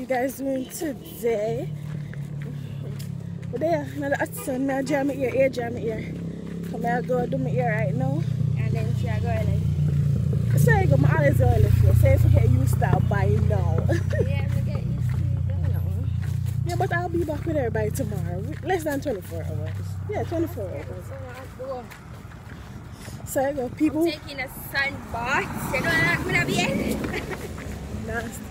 guys doing today? But there, now the sun, I jam my ear, jam my ear. Come here, go do my ear right now. And then she go like. So I go, my always go left here. So if you get used to that by now. Yeah, I get used to it now. Yeah, but I'll be back with her by tomorrow. Less than 24 hours. Yeah, 24 hours. So I go, people. I'm taking a sun bath. You know what I'm gonna be in? Nasty.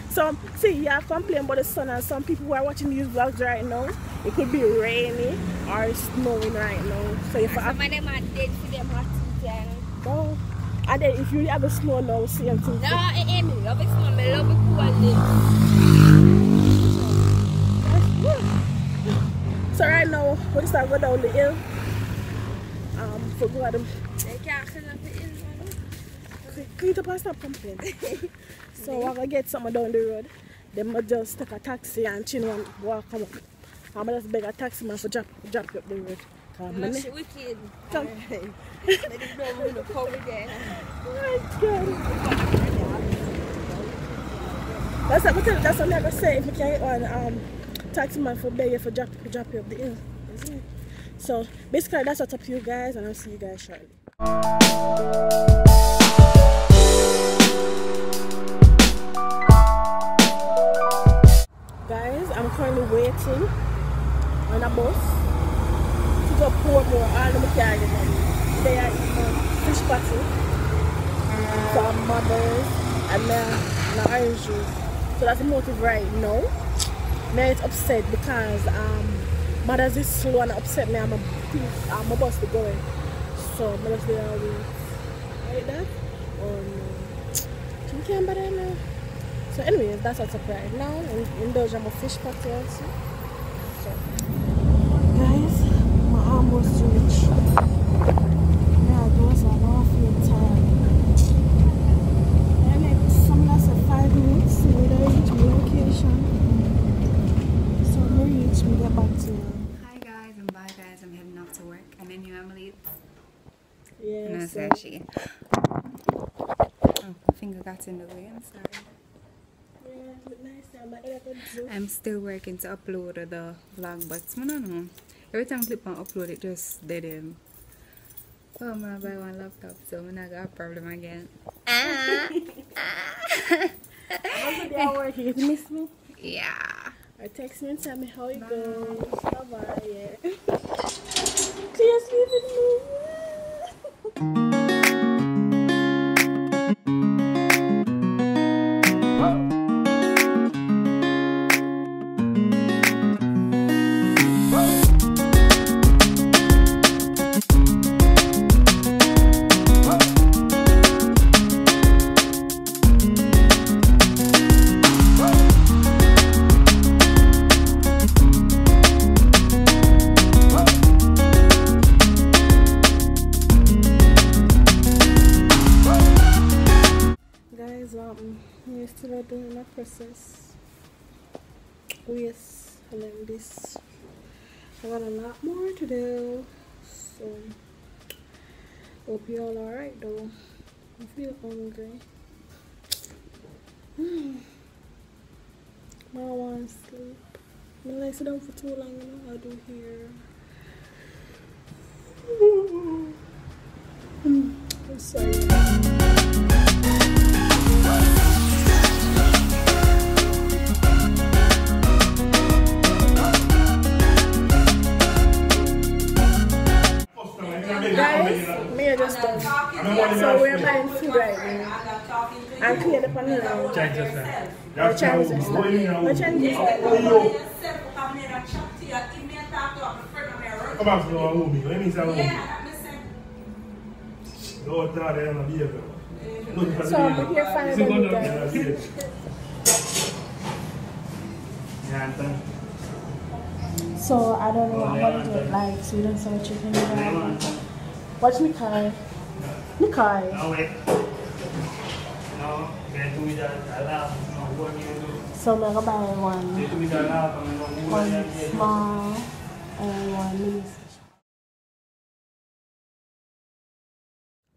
Some see, you have complained about the sun, and some people who are watching these vlogs right now, it could be rainy or snowing right now. So if some of them are dead for them hot season. Oh, and then if you have a snow now, same thing. No, it ain't me. Love it snow. I love it cool. So right now, we're just gonna go down the hill. For go them. They can't clean up the hill. Clean up and stop complaining. So we're gonna get someone down the road. Then we just take a taxi and chin one walk come up. I'm just beg a taxi man for drop you up the road. No, she wicked. Come. Let it know we're gonna come again. That's what I'm gonna say. If we can get one taxi man for beg you for drop you up the hill. So basically that's what's up to you guys, and I'll see you guys shortly. Guys, I'm currently waiting on a bus to go Portmore. All the mechanics they are eating fish patty, some mothers, and then orange juice. So that's the motive right now. Now it's upset because mothers is slow and upset me. I'm a bus to go in. So I'm just there always like that. Oh no, you can't better now. So anyways, that's what's up right now. Indulge on my fish patty also. So guys, my almost reached. Yeah, those are not feeling tired. And it's some less than 5 minutes. So we don't reach my location. So I'm gonna reach me get back to you. Hi guys and bye guys. I'm heading off to work. And then you Emily. Yeah. No, so she. Oh, my finger got in the way. I'm sorry. I'm still working to upload the vlog, but I don't know. Every time I click on upload, it just dead end. Oh, I'm gonna buy one laptop, so I'm not got a problem again. How's the day at work? You miss me? Yeah. Or text me and tell me how it goes. Bye-bye, yeah. Please leave it me. We're still doing the process. Yes, and then this. I got a lot more to do. So hope you all alright though. I feel hungry. I want to sleep. When I sit down for too long, you know, I do here. I'm sorry. Guys, me just done. So we're buying food right now. I'm cleaning up on the line. Chinese restaurant. What Chinese restaurant? Come on, so let me say So I'm here finding you guys. So I don't know what it look like, so we don't say chicken. Watch me cry. Me cry. So I'm gonna buy one small and one medium.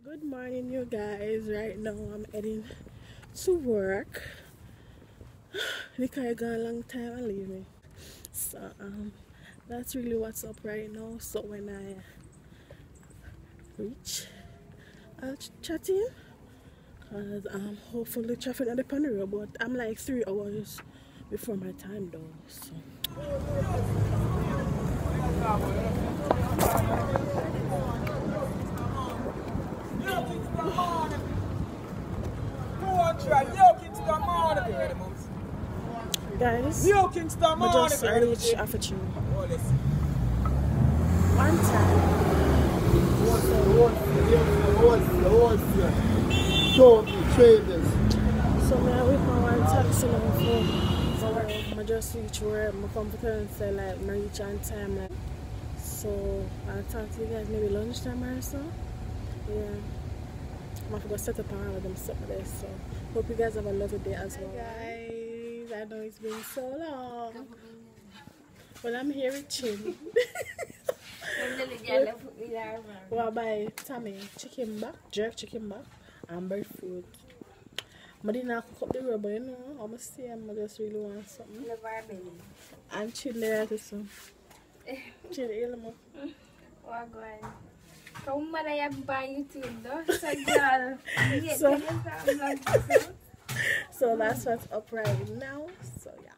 Good morning, you guys. Right now I'm heading to work. Because I got a long time and leave me. So that's really what's up right now. So when I reach, I'll chat to you. Cause hopefully traffic on the road, but I'm like 3 hours before my time though. So guys, we just reached After one time. So I with my one taxi now for I just reach where my computer and say like I reach on time like. So I'll talk to you guys maybe lunchtime or so. Yeah. I'm gonna go set up around with them stuff there. So hope you guys have a lovely day as well. Hi guys, I know it's been so long. Well, I'm here with Chin. Well, by Tammy, chicken back, jerk chicken back, and bird food. I didn't cook up the rubber, you know. I'm going to say I just really want something. And Chin there too. Chin, you know. What going? Come on, I have buy YouTube though. So girl, so that's what's up right now. So yeah.